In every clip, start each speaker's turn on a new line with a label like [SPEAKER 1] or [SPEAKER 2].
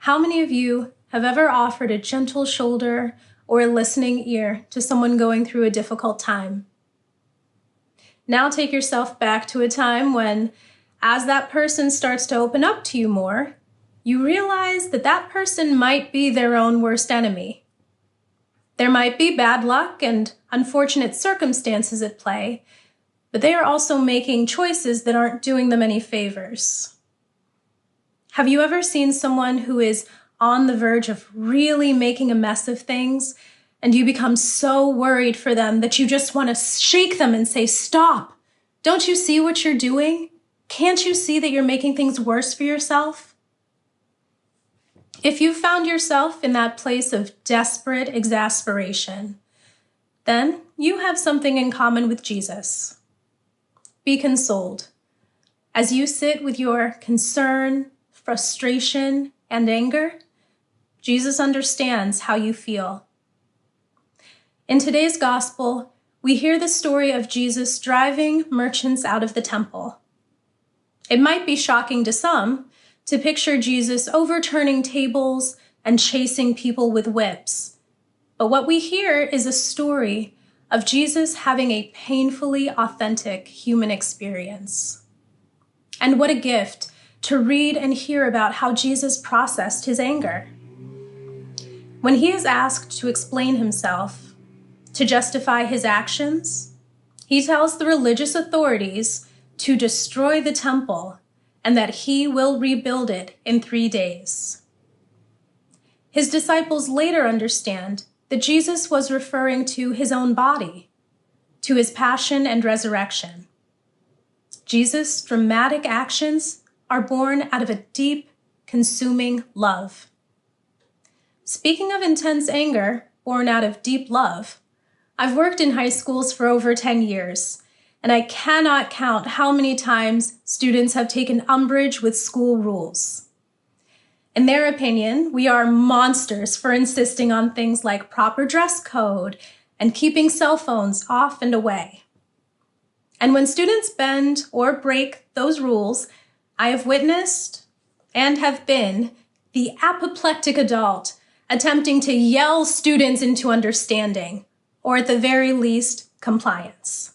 [SPEAKER 1] How many of you have ever offered a gentle shoulder or a listening ear to someone going through a difficult time? Now take yourself back to a time when, as that person starts to open up to you more, you realize that that person might be their own worst enemy. There might be bad luck and unfortunate circumstances at play, but they are also making choices that aren't doing them any favors. Have you ever seen someone who is on the verge of really making a mess of things, and you become so worried for them that you just want to shake them and say, "Stop! Don't you see what you're doing? Can't you see that you're making things worse for yourself?" If you found yourself in that place of desperate exasperation, then you have something in common with Jesus. Be consoled. As you sit with your concern, frustration, and anger, Jesus understands how you feel. In today's gospel, we hear the story of Jesus driving merchants out of the temple. It might be shocking to some to picture Jesus overturning tables and chasing people with whips. But what we hear is a story of Jesus having a painfully authentic human experience. And what a gift to read and hear about how Jesus processed his anger. When he is asked to explain himself, to justify his actions, he tells the religious authorities to destroy the temple and that he will rebuild it in 3 days. His disciples later understand that Jesus was referring to his own body, to his passion and resurrection. Jesus' dramatic actions are born out of a deep, consuming love. Speaking of intense anger born out of deep love, I've worked in high schools for over 10 years, and I cannot count how many times students have taken umbrage with school rules. In their opinion, we are monsters for insisting on things like proper dress code and keeping cell phones off and away. And when students bend or break those rules, I have witnessed and have been the apoplectic adult attempting to yell students into understanding, or at the very least, compliance.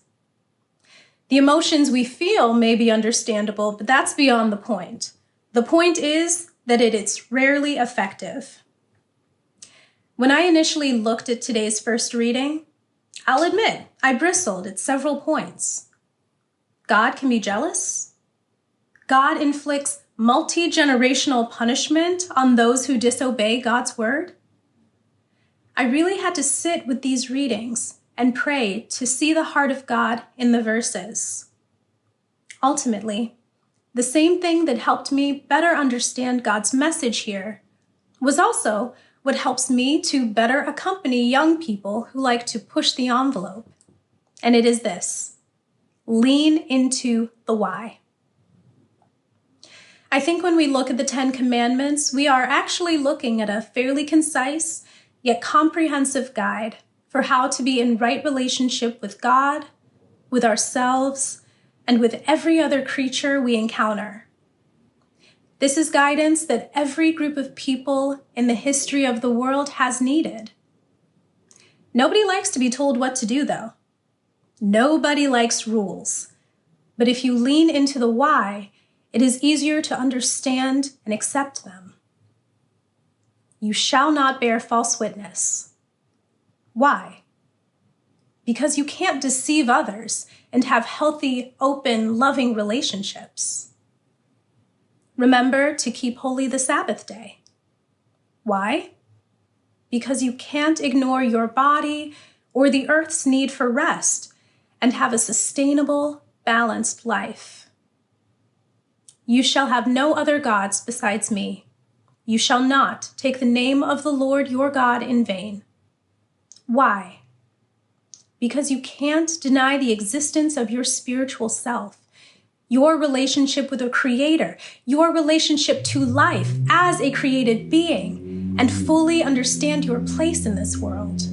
[SPEAKER 1] The emotions we feel may be understandable, but that's beyond the point. The point is that it is rarely effective. When I initially looked at today's first reading, I'll admit I bristled at several points. God can be jealous. God inflicts multi-generational punishment on those who disobey God's word. I really had to sit with these readings and pray to see the heart of God in the verses. Ultimately, the same thing that helped me better understand God's message here was also what helps me to better accompany young people who like to push the envelope. And it is this: lean into the why. I think when we look at the 10 Commandments, we are actually looking at a fairly concise yet comprehensive guide for how to be in right relationship with God, with ourselves, and with every other creature we encounter. This is guidance that every group of people in the history of the world has needed. Nobody likes to be told what to do, though. Nobody likes rules. But if you lean into the why, it is easier to understand and accept them. You shall not bear false witness. Why? Because you can't deceive others and have healthy, open, loving relationships. Remember to keep holy the Sabbath day. Why? Because you can't ignore your body or the earth's need for rest and have a sustainable, balanced life. You shall have no other gods besides me. You shall not take the name of the Lord your God in vain. Why? Because you can't deny the existence of your spiritual self, your relationship with a creator, your relationship to life as a created being, and fully understand your place in this world.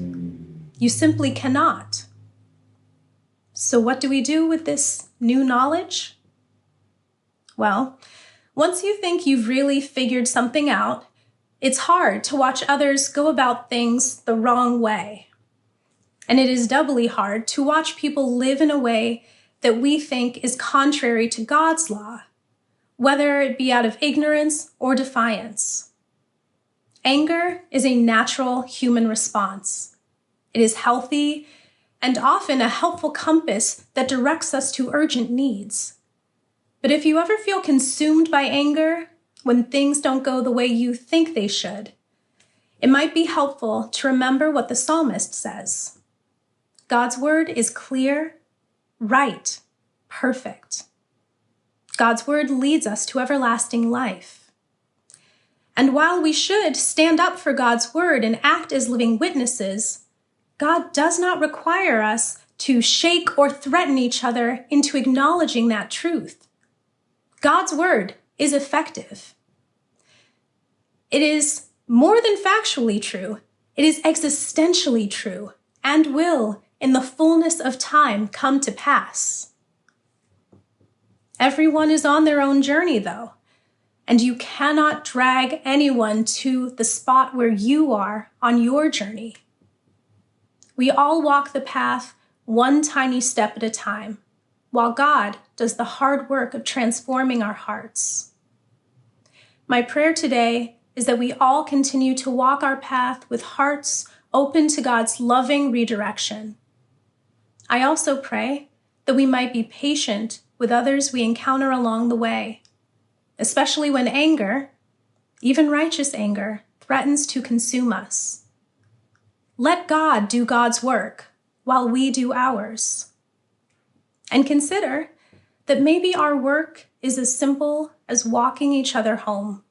[SPEAKER 1] You simply cannot. So what do we do with this new knowledge? Well, once you think you've really figured something out, It's hard to watch others go about things the wrong way. And it is doubly hard to watch people live in a way that we think is contrary to God's law, whether it be out of ignorance or defiance. Anger is a natural human response. It is healthy and often a helpful compass that directs us to urgent needs. But if you ever feel consumed by anger when things don't go the way you think they should, it might be helpful to remember what the psalmist says. God's word is clear, right, perfect. God's word leads us to everlasting life. And while we should stand up for God's word and act as living witnesses, God does not require us to shake or threaten each other into acknowledging that truth. God's word is effective. It is more than factually true. It is existentially true and will, in the fullness of time, come to pass. Everyone is on their own journey, though, and you cannot drag anyone to the spot where you are on your journey. We all walk the path one tiny step at a time, while God does the hard work of transforming our hearts. My prayer today is that we all continue to walk our path with hearts open to God's loving redirection. I also pray that we might be patient with others we encounter along the way, especially when anger, even righteous anger, threatens to consume us. Let God do God's work while we do ours. And consider that maybe our work is as simple as walking each other home.